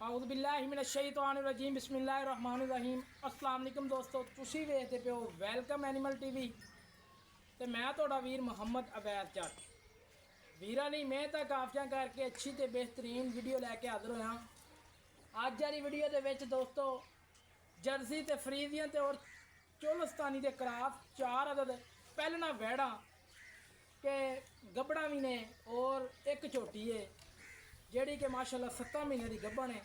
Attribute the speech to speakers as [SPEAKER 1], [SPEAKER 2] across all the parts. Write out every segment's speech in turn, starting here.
[SPEAKER 1] औज़ुबिल्लाहिमिनश्शैतानिर्रजीम बिस्मिल्लाहिर्रहमानिर्रहीम अस्सलाम वालेकुम दोस्तों ਤੁਸੀਂ ਵੇਖਦੇ ਪਿਓ ਵੈਲਕਮ ਐਨੀਮਲ ਟੀਵੀ ਤੇ ਮੈਂ ਤੁਹਾਡਾ ਵੀਰ ਮੁਹੰਮਦ ਅਵੈਦ ਜੱਟ ਵੀਰਾਂ ਲਈ ਮੈਂ ਤਾਂ ਕਾਫੀਆਂ ਕਰਕੇ ਅੱਛੀ ਤੇ ਬਿਹਤਰੀਨ ਵੀਡੀਓ ਲੈ ਕੇ ਹਾਜ਼ਰ ਹੋਇਆ ਅੱਜ ਵਾਲੀ ਵੀਡੀਓ ਦੇ ਵਿੱਚ ਦੋਸਤੋ ਜਰਸੀ ਤੇ ਫਰੀਜ਼ੀਆਂ ਤੇ ਔਰ ਚੋਲਸਤਾਨੀ ਦੇ ਕਰਾਫ 4 ਅਦਦ ਪਹਿਲਣਾ ਵੈੜਾ के गब्बड़ा भी ने और एक छोटी है ਜਿਹੜੀ कि माशाल्लाह 7 महीने की गब्बन है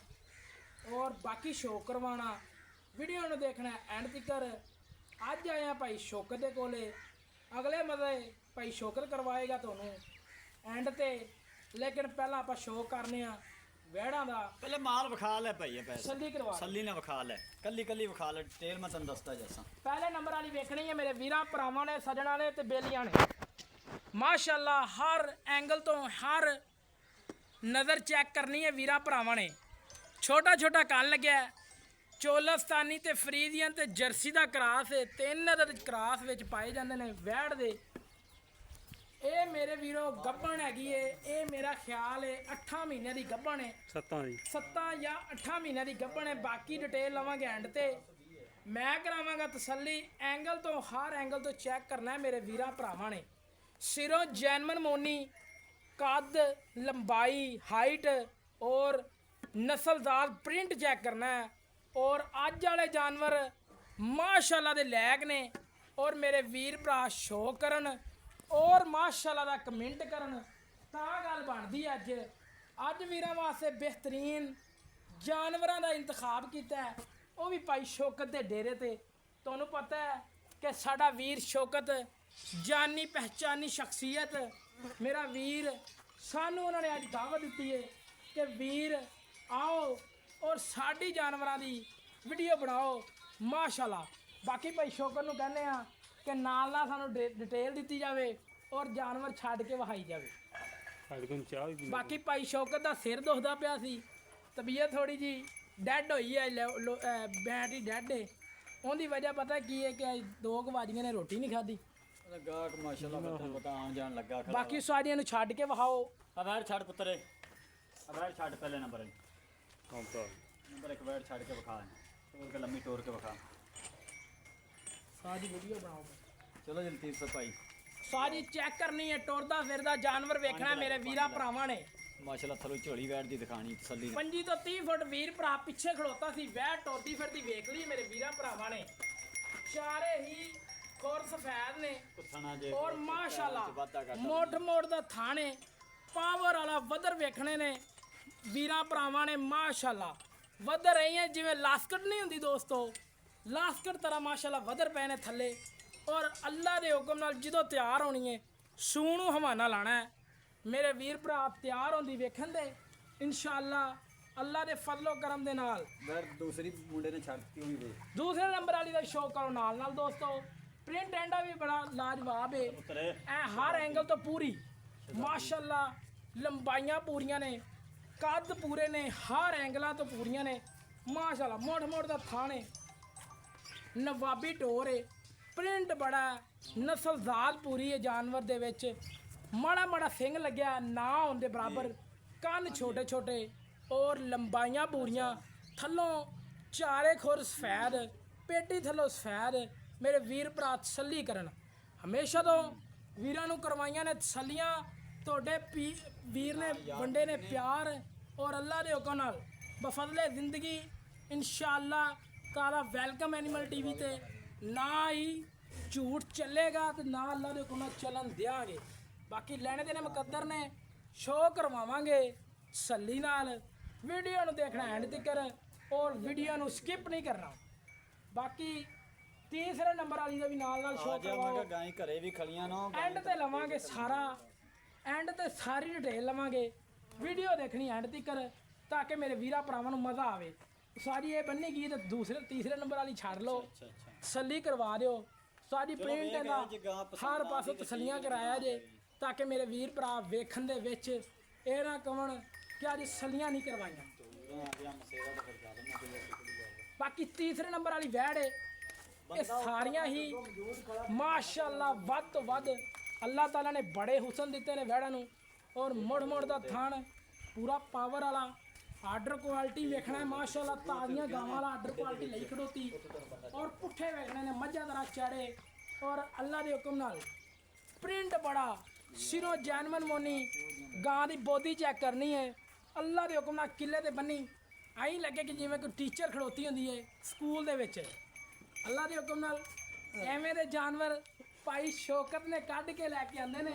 [SPEAKER 1] और बाकी शो करवाना वीडियो ਨੂੰ देखना एंड तक ਅੱਜ आया भाई शौकत ਦੇ ਕੋਲੇ अगले मजे भाई शौकत करवाएगा ਤੁਹਾਨੂੰ एंड ਤੇ लेकिन पहला ਆਪਾਂ शो करने आ ਵਹਿੜਾਂ ਦਾ
[SPEAKER 2] पहले माल विखा ले भाई पैसे
[SPEAKER 1] ਸੱਲੀ ਕਰਵਾ
[SPEAKER 2] सल्ली ने विखा ले कल्ली कल्ली विखा ले डिटेल मैं तन दसदा जैसा
[SPEAKER 1] पहले नंबर वाली वेखनी है मेरे वीरां भरावां ने सजणा ने ते बेलियां ने माशाल्लाह हर एंगल तो हर नज़र चेक करनी है वीरा भरावां ने छोटा छोटा कन लग्या चोलस्तानी ते फरीदियन ते जर्सी दा क्रास है तीन अदद क्रास विच पाए जांदे ने वैड़ दे ये मेरे वीरो गब्बन हैगी है ये मेरा ख्याल है 8 महीने की गब्बन है 7 या 8 महीने की गब्बन है बाकी डिटेल लवांगे एंड ते मैं करावांगा तसल्ली एंगल तो हर एंगल तो चेक करना है मेरे वीरा भरावां ने सिरों जैनमन मोनी कद लंबाई हाइट और नस्लदार प्रिंट चेक करना है और अज वाले जानवर माशाल्लाह दे लैक ने और मेरे वीर भरा शो करन और माशाल्लाह दा कमेंट करन तां गल बनदी अज वीरां वास्ते बेहतरीन जानवरां दा इंतखाब कीता है वो भी भाई शौकत दे डेरे ते तुहानूं पता है कि साडा वीर शौकत जानी पहचानी शख्सियत मेरा वीर सानू उन्होंने अज दावत दी है कि वीर आओ और साड़ी जानवरां दी वीडियो बनाओ माशाल्लाह बाकी भाई शौकत नूं कहने आ कि नाल नाल सानू डिटेल दी जाए और जानवर छड्ड के वहाई जाए बाकी भाई शौकत दा सिर दुखदा पिया सी तबीयत थोड़ी जी डैड होई है बैटरी डैड है उनकी वजह पता की है कि 2 वाजियां ने रोटी नहीं खाधी
[SPEAKER 2] गाहक माशाल्लाह पता आन जान लगा
[SPEAKER 1] बाकी सारियां नूं छड्ड के वहाओ
[SPEAKER 2] अवैर छड़ पुत्रे अवैर छड़ पहले नंबर नंबर 1 वैर छड़ के विखा तोड़ के लम्मी तोड़ के विखा
[SPEAKER 1] सारी वीडियो बनाओ
[SPEAKER 2] चलो जल्दी से भाई
[SPEAKER 1] सारी चेक करनी है टुरदा फिरदा जानवर वेखना मेरे वीरा भरावां ने
[SPEAKER 2] माशाल्लाह थलो झोली वैर दी दिखानी तसल्ली
[SPEAKER 1] 25 तो 30 फुट वीर भरा पिछे खड़ोता सी वैर टोरदी फिरदी वेख ली मेरे वीरा भरावां ने चारे ही खोर सफेद ने और माशाल्लाह मोट दा थाने पावर वाला वदर वेखने ने वीरा भरावां ने माशाल्लाह वदर रही है जिवें लास्कट नहीं हुंदी दोस्तों लास्कट तरह माशाल्लाह वदर पे ने थले और अल्लाह दे हुक्म नाल जदों तैयार होनी है सूह नूं हवाना लाना है मेरे वीर भरा तैयार होंदी वेखन दे इंशाअल्लाह अल्लाह दे फजलो करम दे नाल
[SPEAKER 2] दूसरी मुंडे ने छड़ती हुई
[SPEAKER 1] दूसरे नंबर वाली दा शो करो नाल दोस्तों प्रिंट एंडा भी बड़ा लाजवाब है हर एंगल तो पूरी माशाल्लाह लंबाइयां पूरियां ने कद पूरे ने हर एंगलों तो पूरियां ने माशाल्लाह मोट दा थाने नवाबी टोर है प्रिंट बड़ा नस्लजात पूरी है जानवर दे विच माड़ा सिंग लग्या ना होंदे बराबर कन छोटे छोटे और लंबाइयां पूरियां थल्लों चारे खुर सफेद पेटी थल्लों सफेद मेरे वीर भरा तसल्ली करन हमेशा तो वीरां नूं करवाइयां ने तसल्लियां तुहाडे वीर ने वंडे ने प्यार और अल्लाह दे हुक्म नाल बफजले जिंदगी इंशाअल्लाह ताला वेलकम एनिमल टीवी ते ना ही झूठ चलेगा तो ना अल्लाह दे हुक्म नाल चलन देंगे बाकी लेने देने मुकद्दर ने शो करवावांगे तसल्ली नाल वीडियो नूं देखना एंड तक और वीडियो नूं स्किप नहीं करना बाकी तीसरे नंबर वाली का भी नाल शो करवाओ
[SPEAKER 2] गाय घरे भी खलियां ना
[SPEAKER 1] एंड ते लवांगे सारा एंड ते सारी डिटेल लवांगे वीडियो देखनी एंड तक ताकि मेरे वीरा भरावां नूं मज़ा आवे सारी ये बन्नी गई तो दूसरे तीसरे नंबर वाली छड़ लो तसल्ली करवा दिओ सारी प्रिंट दा हर पासों तसल्लियां कराया जे ताकि मेरे वीर भरा वेखन दे विच एह ना कहण कि अज तसल्लियां नहीं करवाइयां बाकी तीसरे नंबर वाली वैड़ है ये सारियां ही माशाल्लाह वध तो वध अल्लाह ताला ने बड़े हुसन दिते ने वैड़ा नूं और मुड़ दा थान पूरा पावर वाला ਆਰਡਰ ਕੁਆਲਿਟੀ ਵੇਖਣਾ ਹੈ ਮਾਸ਼ਾਅੱਲਾ ਤਾਜ਼ੀਆਂ ਗਾਵਾਂ ਵਾਲਾ ਆਰਡਰ ਕੁਆਲਿਟੀ ਲਈ ਖੜੋਤੀ ਔਰ ਪੁੱਠੇ ਵੇਖਣੇ ਨੇ ਮੱਝਾਂ ਦਰਾ ਚਾੜੇ ਔਰ ਅੱਲਾ ਦੇ ਹੁਕਮ ਨਾਲ ਪ੍ਰਿੰਟ ਬੜਾ ਸਿਰੋਂ ਜੈਨਮਨ ਮੋਨੀ ਗਾਂ ਦੀ ਬੋਦੀ ਚੈੱਕ ਕਰਨੀ ਹੈ ਅੱਲਾ ਦੇ ਹੁਕਮ ਨਾਲ ਕਿੱਲੇ ਤੇ ਬੰਨੀ ਆਈ ਲੱਗੇ ਕਿ ਜਿਵੇਂ ਕੋਈ ਟੀਚਰ ਖੜੋਤੀ ਹੁੰਦੀ ਹੈ ਸਕੂਲ ਦੇ ਵਿੱਚ ਅੱਲਾ ਦੇ ਹੁਕਮ ਨਾਲ ਐਵੇਂ ਦੇ ਜਾਨਵਰ ਭਾਈ ਸ਼ੌਕਤ ਨੇ ਕੱਢ ਕੇ ਲੈ ਕੇ ਆਂਦੇ ਨੇ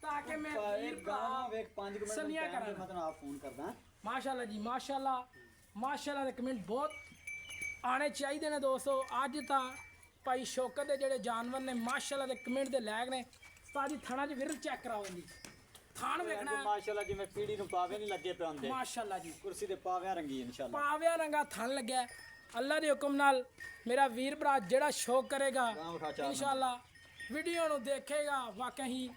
[SPEAKER 1] ਤਾਂ ਕਿ ਮੈਂ ਵੀਰ ਭਰਾ
[SPEAKER 2] ਵੇਖ 5 ਮਿੰਟ
[SPEAKER 1] ਸਲੀਆਂ ਕਰਾਂ
[SPEAKER 2] ਮੈਂ ਤੁਹਾਨੂੰ ਆਪ ਫੋਨ ਕਰਦਾ
[SPEAKER 1] ਮਾਸ਼ਾਅੱਲਾ ਜੀ ਮਾਸ਼ਾਅੱਲਾ ਮਾਸ਼ਾਅੱਲਾ ਦੇ ਕਮੈਂਟ ਬਹੁਤ ਆਣੇ ਚਾਹੀਦੇ ਨੇ ਦੋਸਤੋ ਅੱਜ ਤਾਂ ਭਾਈ ਸ਼ੌਕਤ ਦੇ ਜਿਹੜੇ ਜਾਨਵਰ ਨੇ ਮਾਸ਼ਾਅੱਲਾ ਦੇ ਕਮੈਂਟ ਦੇ ਲੈਗ ਨੇ ਸਾਡੀ ਥਣਾ 'ਚ ਵਿਰਲ ਚੈੱਕ ਕਰਾਓ ਜੀ ਥਾਣ ਵੇਖਣਾ ਹੈ।
[SPEAKER 2] ਮਾਸ਼ਾਅੱਲਾ ਜਿਵੇਂ ਪੀੜੀ ਨੂੰ ਪਾਵੇ ਨਹੀਂ ਲੱਗੇ ਪਏ ਹੁੰਦੇ
[SPEAKER 1] ਮਾਸ਼ਾਅੱਲਾ ਜੀ
[SPEAKER 2] ਕੁਰਸੀ ਤੇ ਪਾਵਿਆਂ ਰੰਗੀ ਇਨਸ਼ਾਅੱਲਾ
[SPEAKER 1] ਪਾਵਿਆ ਰੰਗਾ ਥਣ ਲੱਗਿਆ ਅੱਲਾ ਦੇ ਹੁਕਮ ਨਾਲ ਮੇਰਾ ਵੀਰ ਭਰਾ ਜਿਹੜਾ ਸ਼ੌਕ ਕਰੇਗਾ
[SPEAKER 2] ਗਾਂ ਵਿਖਾ ਚਾਰ
[SPEAKER 1] ਇਨਸ਼ਾਅੱਲਾ ਵੀਡੀਓ ਨੂੰ ਦੇਖੇਗਾ ਵਾਕਈ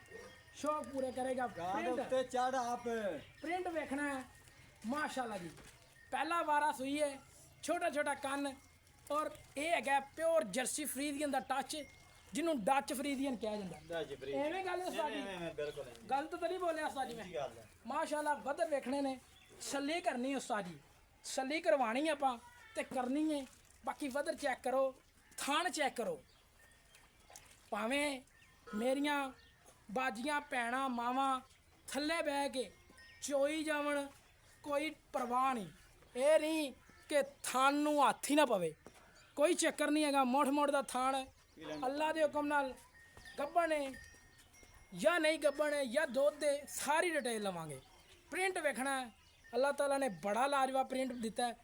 [SPEAKER 1] ਸ਼ੌਕ ਪੂਰੇ ਕਰੇਗਾ
[SPEAKER 2] ਗਾਂ ਦੇ ਉੱਤੇ ਚੜ ਆਪ
[SPEAKER 1] ਪ੍ਰਿੰਟ ਵੇਖਣਾ ਹੈ ਮਾਸ਼ਾਅੱਲਾ ਜੀ ਪਹਿਲਾ ਵਾਰਾ ਸੂਈ ਹੈ ਛੋਟਾ ਛੋਟਾ ਕੰਨ ਔਰ ਇਹ ਹੈਗਾ ਪਿਓਰ ਜਰਸੀ ਫਰੀਦੀਅਨ ਦਾ ਟੱਚ ਜਿਹਨੂੰ ਡੱਚ ਫਰੀਦੀਅਨ ਕਿਹਾ ਜਾਂਦਾ
[SPEAKER 2] ਦਾ ਜਿਬਰੀ
[SPEAKER 1] ਐਵੇਂ ਗੱਲ ਹੈ ਸਾਡੀ
[SPEAKER 2] ਬਿਲਕੁਲ
[SPEAKER 1] ਗਲਤ ਤਾਂ ਨਹੀਂ ਬੋਲਿਆ ਉਸਤਾਦ ਮੈਂ
[SPEAKER 2] ਗੱਲ ਹੈ
[SPEAKER 1] ਮਾਸ਼ਾਅੱਲਾ ਵਦਰ ਵੇਖਣੇ ਨੇ ਛੱਲੀ ਕਰਨੀ ਉਸਤਾਦ ਜੀ ਛੱਲੀ ਕਰਵਾਣੀ ਆਪਾਂ ਤੇ ਕਰਨੀ ਹੈ ਬਾਕੀ ਵਦਰ ਚੈੱਕ ਕਰੋ ਥਾਣ ਚੈੱਕ ਕਰੋ ਭਾਵੇਂ ਮੇਰੀਆਂ ਬਾਜੀਆਂ ਭੈਣਾਂ ਮਾਵਾਂ ਥੱਲੇ ਬਹਿ ਕੇ ਚੋਈ ਜਾਵਣ ਕੋਈ ਪਰਵਾਹ ਨਹੀਂ ਇਹ ਨਹੀਂ ਕਿ ਥਾਣ ਨੂੰ ਹੱਥ ਹੀ ਨਾ ਪਵੇ ਕੋਈ ਚੱਕਰ ਨਹੀਂ ਹੈਗਾ ਮੋੜ ਮੋੜ ਦਾ ਥਾਣ ਅੱਲਾ ਦੇ ਹੁਕਮ ਨਾਲ ਗੱਬਣ ਹੈ ਜਾਂ ਨਹੀਂ ਗੱਬਣ ਹੈ ਜਾਂ ਦੁੱਧ ਦੇ ਸਾਰੀ ਡਿਟੇਲ ਲਵਾਂਗੇ ਪ੍ਰਿੰਟ ਵੇਖਣਾ ਹੈ ਅੱਲਾਹ ਤਾਲਾ ਨੇ ਬੜਾ ਲਾਜਵਾਬ ਪ੍ਰਿੰਟ ਦਿੱਤਾ ਹੈ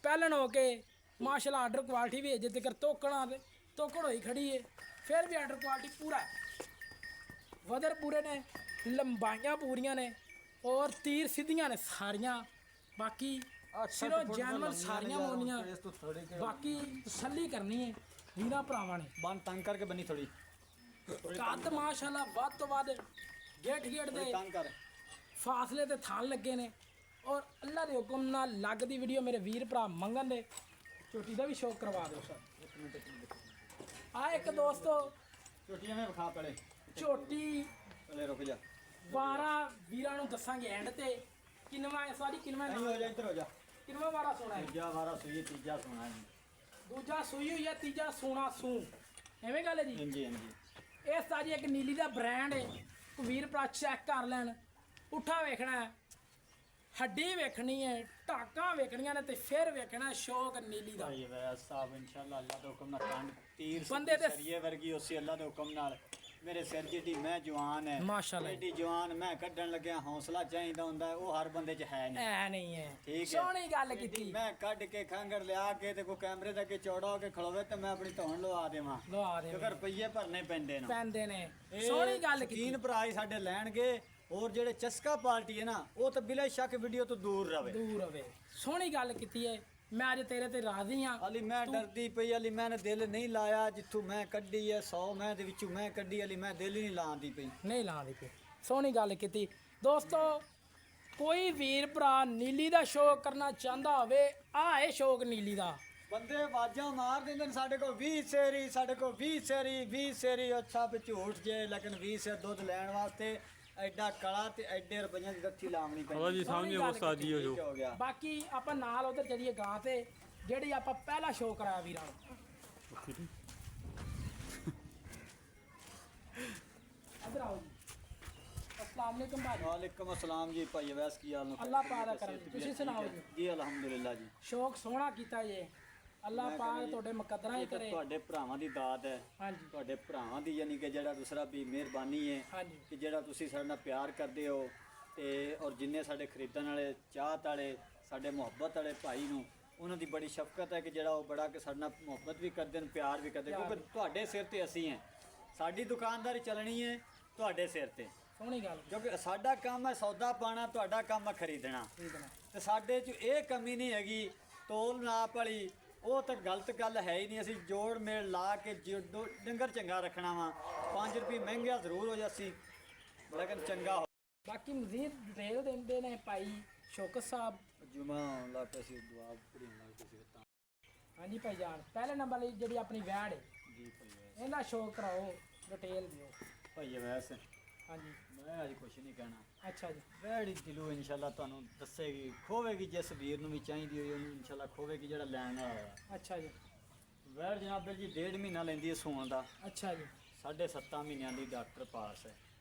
[SPEAKER 1] ਪਹਿਲਣ ਹੋ ਕੇ ਮਾਸ਼ਾਅੱਲਾ ਆਰਡਰ ਕੁਆਲਿਟੀ ਵੀ ਅਜੇ ਤੱਕ ਤੋਕਣਾ ਦੇ ਤੋਕੜ ਹੋਈ ਖੜੀ ਹੈ ਫਿਰ ਵੀ ਆਰਡਰ ਕੁਆਲਿਟੀ ਪੂਰਾ ਹੈ ਵਦਰ ਪੂਰੇ ਨੇ ਲੰਬਾਈਆਂ ਪੂਰੀਆਂ ਨੇ ਔਰ ਤੀਰ ਸਿੱਧੀਆਂ ਨੇ ਸਾਰੀਆਂ ਬਾਕੀ ਸਿਰੋਂ ਜਾਨਵਰ ਸਾਰੀਆਂ ਮੋਨੀਆਂ
[SPEAKER 2] ਇਸ ਤੋਂ ਥੋੜੀ
[SPEAKER 1] ਬਾਕੀ ਤਸੱਲੀ ਕਰਨੀ ਹੈ ਵੀਰਾਂ ਭਰਾਵਾਂ ਨੇ
[SPEAKER 2] ਬੰਨ ਤੰਗ ਕਰਕੇ ਬੰਨੀ ਥੋੜੀ
[SPEAKER 1] ਕੱਦ ਮਾਸ਼ਾਅੱਲਾ ਵੱਧ ਤੋਂ ਵੱਧ ਗੇਟ ਦੇ
[SPEAKER 2] ਤੰਗ ਕਰ
[SPEAKER 1] ਫਾਸਲੇ ਤੇ ਥਾਲ ਲੱਗੇ ਨੇ ਔਰ ਅੱਲਾ ਦੇ ਹੁਕਮ ਨਾਲ ਲੱਗਦੀ ਵੀਡੀਓ ਮੇਰੇ ਵੀਰ ਭਰਾ ਮੰਗਣ ਦੇ ਝੋਟੀ ਦਾ ਵੀ ਸ਼ੌਕ ਕਰਵਾ ਦਿਓ ਸਰ ਆ ਇੱਕ ਦੋਸਤੋ
[SPEAKER 2] ਛੋਟੀਆਂ ਮੈਂ ਵਿਖਾ ਪੜੇ
[SPEAKER 1] ਝੋਟੀ
[SPEAKER 2] ਚਲੇ ਰੁਕ ਜਾ
[SPEAKER 1] 12 ਵੀਰਾਂ ਨੂੰ ਦੱਸਾਂਗੇ ਐਂਡ ਤੇ ਕਿੰਨਵਾ ਸੌਰੀ ਕਿੰਨਵਾ
[SPEAKER 2] ਨਹੀਂ ਹੋ ਜਾ ਇੱਧਰ ਹੋ ਜਾ
[SPEAKER 1] ਕਿੰਨਵਾ ਵਾਰਾ ਸੋਣਾ ਹੈ
[SPEAKER 2] ਤੀਜਾ ਵਾਰਾ ਸੂਈ ਤੀਜਾ ਸੋਣਾ ਹੈ
[SPEAKER 1] ਦੂਜਾ ਸੂਈ ਹੋਈ ਹੈ ਤੀਜਾ ਸੋਨਾ ਸੂ ਐਵੇਂ ਗੱਲ ਹੈ ਜੀ
[SPEAKER 2] ਹਾਂਜੀ ਹਾਂਜੀ
[SPEAKER 1] ਇਹ ਸਾਜੀ ਇੱਕ ਨੀਲੀ ਦਾ ਬ੍ਰਾਂਡ ਹੈ ਕੋਈ ਵੀਰ ਭਰਾ ਚੈੱਕ ਕਰ ਲੈਣ ਉੱਠਾ ਵੇਖਣਾ ਹੈ ਹੱਡੀ ਵੇਖਣੀ ਹੈ ਢਾਕਾਂ ਵੇਖਣੀਆਂ ਨੇ ਤੇ ਫਿਰ ਵੇਖਣਾ ਸ਼ੌਕ ਨੀਲੀ ਦਾ
[SPEAKER 2] ਭਾਈ ਵੈਸ ਸਾਹਿਬ ਇਨਸ਼ਾਅੱਲਾ ਅੱਲਾਹ ਦੇ ਹੁਕਮ ਨਾਲ ਕੰਡ ਤੀਰ
[SPEAKER 1] ਬੰਦੇ ਦੇ
[SPEAKER 2] ਸਰੀਏ ਵਰਗੀ ਉਸੇ ਅੱਲਾਹ ਦੇ ਹੁਕਮ ਨਾਲ ਮੇਰੇ ਸਿਰ ਜਿੱਡੀ ਮੈਂ ਜਵਾਨ ਹੈ
[SPEAKER 1] ਮਾਸ਼ਾਅੱਲਾ
[SPEAKER 2] ਐਡੀ ਜਵਾਨ ਮੈਂ ਕੱਢਣ ਲੱਗਿਆ ਹੌਸਲਾ ਚਾਹੀਦਾ ਹੁੰਦਾ ਹੈ, ਉਹ ਹਰ ਬੰਦੇ 'ਚ ਹੈ ਨਹੀਂ
[SPEAKER 1] ਐ ਨਹੀਂ ਹੈ
[SPEAKER 2] ਠੀਕ ਹੈ।
[SPEAKER 1] ਸੋਹਣੀ ਗੱਲ ਕੀਤੀ
[SPEAKER 2] ਮੈਂ ਕੱਢ ਕੇ ਖੰਗੜ ਲਿਆ ਕੇ ਤੇ ਕੋਈ ਕੈਮਰੇ ਦੇ ਅੱਗੇ ਚੌੜਾ ਹੋ ਕੇ ਖਲੋਵੇ ਤੇ ਮੈਂ ਆਪਣੀ ਧੌਣ ਲਵਾ ਦੇਵਾਂ
[SPEAKER 1] ਲਵਾ ਦੇ
[SPEAKER 2] ਕਿਉਂਕਿ ਰੁਪਈਏ ਭਰਨੇ ਪੈਂਦੇ ਨੇ
[SPEAKER 1] ਪੈਂਦੇ ਨੇ
[SPEAKER 2] ਇਹ
[SPEAKER 1] ਸੋਹਣੀ ਗੱਲ ਕੀਤੀ
[SPEAKER 2] ਸ਼ੌਕੀਨ ਭਰਾ ਹੀ ਸਾਡੇ ਲੈਣਗੇ ਔਰ ਜਿਹੜੇ ਚਸਕਾ ਪਾਰਟੀ ਹੈ ਨਾ ਉਹ ਤਾਂ ਬਿਲਾ ਸ਼ੱਕ ਵੀਡੀਓ ਤੋਂ ਦੂਰ ਰਵੇ
[SPEAKER 1] ਦੂਰ ਰਵੇ ਸੋਹਣੀ ਗੱਲ ਕੀਤੀ ਹੈ ਮੈਂ ਅੱਜ ਤੇਰੇ ਤੇ ਰਾਜ਼ੀ ਹਾਂ
[SPEAKER 2] ਅਲੀ ਮੈਂ ਡਰਦੀ ਪਈ ਅਲੀ ਮੈਂ ਦਿਲ ਨਹੀਂ ਲਾਇਆ ਜਿੱਥੋਂ ਮੈਂ ਕੱਢੀ ਐ 100 ਮੈਂ ਦੇ ਵਿੱਚੋਂ ਮੈਂ ਕੱਢੀ ਅਲੀ ਮੈਂ ਦਿਲ ਹੀ ਨਹੀਂ ਲਾਉਂਦੀ ਪਈ
[SPEAKER 1] ਨਹੀਂ ਲਾਉਂਦੀ ਪਈ ਸੋਹਣੀ ਗੱਲ ਕੀਤੀ ਦੋਸਤੋ ਕੋਈ ਵੀਰ ਭਰਾ ਨੀਲੀ ਦਾ ਸ਼ੌਕ ਕਰਨਾ ਚਾਹੁੰਦਾ ਹੋਵੇ ਆਹ ਇਹ ਸ਼ੌਕ ਨੀਲੀ ਦਾ
[SPEAKER 2] ਬੰਦੇ ਆਵਾਜ਼ਾਂ ਮਾਰ ਦਿੰਦੇ ਨੇ ਸਾਡੇ ਕੋਲ 20 ਸੇਰੀ ਸਾਡੇ ਕੋਲ 20 ਸੇਰੀ ਅੱਛਾ ਵੀ ਝੂਠ ਜੇ ਲੇਕਿਨ 20 ਸੇ ਦੁੱਧ ਲੈਣ ਵਾਸਤੇ ਐਡਾ ਕਲਾ ਤੇ ਐਡੇ ਰੁਪਈਆਂ ਦੀ ਗੱਠੀ ਲਾਉਣੀ ਪੈਂਦੀ
[SPEAKER 3] ਜੀ ਸਾਹਮਣੇ ਉਹ ਸਾਜੀ ਹੋ ਜੋ
[SPEAKER 2] ਹੋ ਗਿਆ
[SPEAKER 1] ਬਾਕੀ ਆਪਾਂ ਨਾਲ ਉਧਰ ਚਲੀਏ ਗਾਂ ਤੇ ਜਿਹੜੀ ਆਪਾਂ ਪਹਿਲਾ ਸ਼ੌਕ ਕਰਾਇਆ ਵੀਰਾਂ ਨੂੰ ਇੱਧਰ ਆਓ ਜੀ अस्सलाम वालेकुम भाई
[SPEAKER 2] ਵਾਲੇਕਮ ਅਸਲਾਮ ਜੀ ਭਾਈ ਵੈਸ ਕੀ ਹਾਲ ਨੇ
[SPEAKER 1] अल्लाह पाक दा करम ਤੁਸੀਂ ਸੁਣਾਓ ਜੀ
[SPEAKER 2] ਜੀ ਅਲਹਮਦੁਲਿਲਾ ਜੀ
[SPEAKER 1] ਸ਼ੌਕ ਸੋਹਣਾ ਕੀਤਾ ਜੇ ਅੱਲਾਹ ਪਾਕ ਤੁਹਾਡੇ ਮੁਕੱਦਰਾਂ ਹੀ
[SPEAKER 2] ਇਹ ਤਾਂ
[SPEAKER 1] ਕਰੇ
[SPEAKER 2] ਤੁਹਾਡੇ ਭਰਾਵਾਂ ਦੀ ਦਾਤ ਹੈ
[SPEAKER 1] ਹਾਂਜੀ
[SPEAKER 2] ਤੁਹਾਡੇ ਭਰਾਵਾਂ ਦੀ ਯਾਨੀ ਕਿ ਜਿਹੜਾ ਦੂਸਰਾ ਵੀ ਮਿਹਰਬਾਨੀ ਹੈ
[SPEAKER 1] ਹਾਂਜੀ
[SPEAKER 2] ਕਿ ਜਿਹੜਾ ਤੁਸੀਂ ਸਾਡੇ ਨਾਲ ਪਿਆਰ ਕਰਦੇ ਹੋ ਤੇ ਔਰ ਜਿੰਨੇ ਸਾਡੇ ਖਰੀਦਣ ਵਾਲੇ ਚਾਹਤ ਵਾਲੇ ਸਾਡੇ ਮੁਹੱਬਤ ਵਾਲੇ ਭਾਈ ਨੂੰ ਉਹਨਾਂ ਦੀ ਬੜੀ ਸ਼ਫਕਤ ਹੈ ਕਿ ਜਿਹੜਾ ਉਹ ਬੜਾ ਕਿ ਸਾਡੇ ਨਾਲ ਮੁਹੱਬਤ ਵੀ ਕਰਦੇ ਨੇ ਪਿਆਰ ਵੀ ਕਰਦੇ ਕਿਉਂਕਿ ਤੁਹਾਡੇ ਸਿਰ ਤੇ ਅਸੀਂ ਹੈ ਸਾਡੀ ਦੁਕਾਨਦਾਰੀ ਚੱਲਣੀ ਹੈ ਤੁਹਾਡੇ ਸਿਰ ਤੇ
[SPEAKER 1] ਸੋਹਣੀ ਗੱਲ
[SPEAKER 2] ਕਿਉਂਕਿ ਸਾਡਾ ਕੰਮ ਹੈ ਸੌਦਾ ਪਾਣਾ ਤੁਹਾਡਾ ਕੰਮ ਹੈ ਖਰੀਦਣਾ
[SPEAKER 1] ਖਰੀਦਣਾ
[SPEAKER 2] ਤੇ ਸਾਡੇ 'ਚ ਇਹ ਕਮੀ ਨਹੀਂ ਹੈਗੀ ਤੋਲ ਨਾਪ ਵਾਲੀ ਉਹ ਤਾਂ ਗਲਤ ਗੱਲ ਹੈ ਹੀ ਨਹੀਂ ਅਸੀਂ ਜੋੜ ਮੇਲ ਲਾ ਕੇ ਡੰਗਰ ਚੰਗਾ ਰੱਖਣਾ ਵਾ 5 ਰੁਪਏ ਮਹਿੰਗਾ ਜ਼ਰੂਰ ਹੋ ਜਾਸੀ ਲੇਕਿਨ ਚੰਗਾ ਹੋ
[SPEAKER 1] ਬਾਕੀ ਮਜ਼ੀਦ ਡਿਟੇਲ ਦਿੰਦੇ ਨੇ ਭਾਈ ਸ਼ੌਕਤ ਸਾਹਿਬ
[SPEAKER 2] ਜੁਮਾ ਆਉਣ ਲੱਗ ਪਿਆ ਸੀ ਦੁਆ ਪੜ੍ਹਨ ਲੱਗ ਪਏ ਸੀ ਤਾਂ
[SPEAKER 1] ਹਾਂਜੀ ਭਾਈ ਜਾਨ ਪਹਿਲੇ ਨੰਬਰ ਲਈ ਜਿਹੜੀ ਆਪਣੀ ਵੈੜ ਹੈ
[SPEAKER 2] ਜੀ ਭਾਈ ਵੈਸ
[SPEAKER 1] ਇਹਦਾ ਸ਼ੌਕ ਕਰਾਓ ਡਿਟੇਲ ਦਿਓ
[SPEAKER 2] ਭਾਈ ਵੈਸ
[SPEAKER 1] ਹਾਂਜੀ
[SPEAKER 2] ਮੈਂ ਅੱਜ ਕੁਛ ਨਹੀਂ ਕਹਿਣਾ।
[SPEAKER 1] ਅੱਛਾ ਜੀ
[SPEAKER 2] ਵੈੜੀ ਦਿਲੋਂ ਇਨਸ਼ਾਅੱਲਾ ਤੁਹਾਨੂੰ ਦੱਸੇਗੀ, ਖੋਵੇਗੀ ਜਿਸ ਵੀਰ ਨੂੰ ਵੀ ਚਾਹੀਦੀ ਹੋਈ ਉਹਨੂੰ ਇਨਸ਼ਾਅੱਲਾ ਖੋਵੇਗੀ ਜਿਹੜਾ ਲੈਣ ਵਾਲਾ ਹੋਇਆ।
[SPEAKER 1] ਅੱਛਾ ਜੀ
[SPEAKER 2] ਵੈੜ ਜਨਾਬ ਜੀ 1.5 ਮਹੀਨਾ ਲੈਂਦੀ ਹੈ ਸੂਣ ਦਾ,
[SPEAKER 1] ਅੱਛਾ ਜੀ
[SPEAKER 2] 7.5 ਮਹੀਨਿਆਂ ਦੀ ਡਾਕਟਰ ਪਾਸ ਹੈ।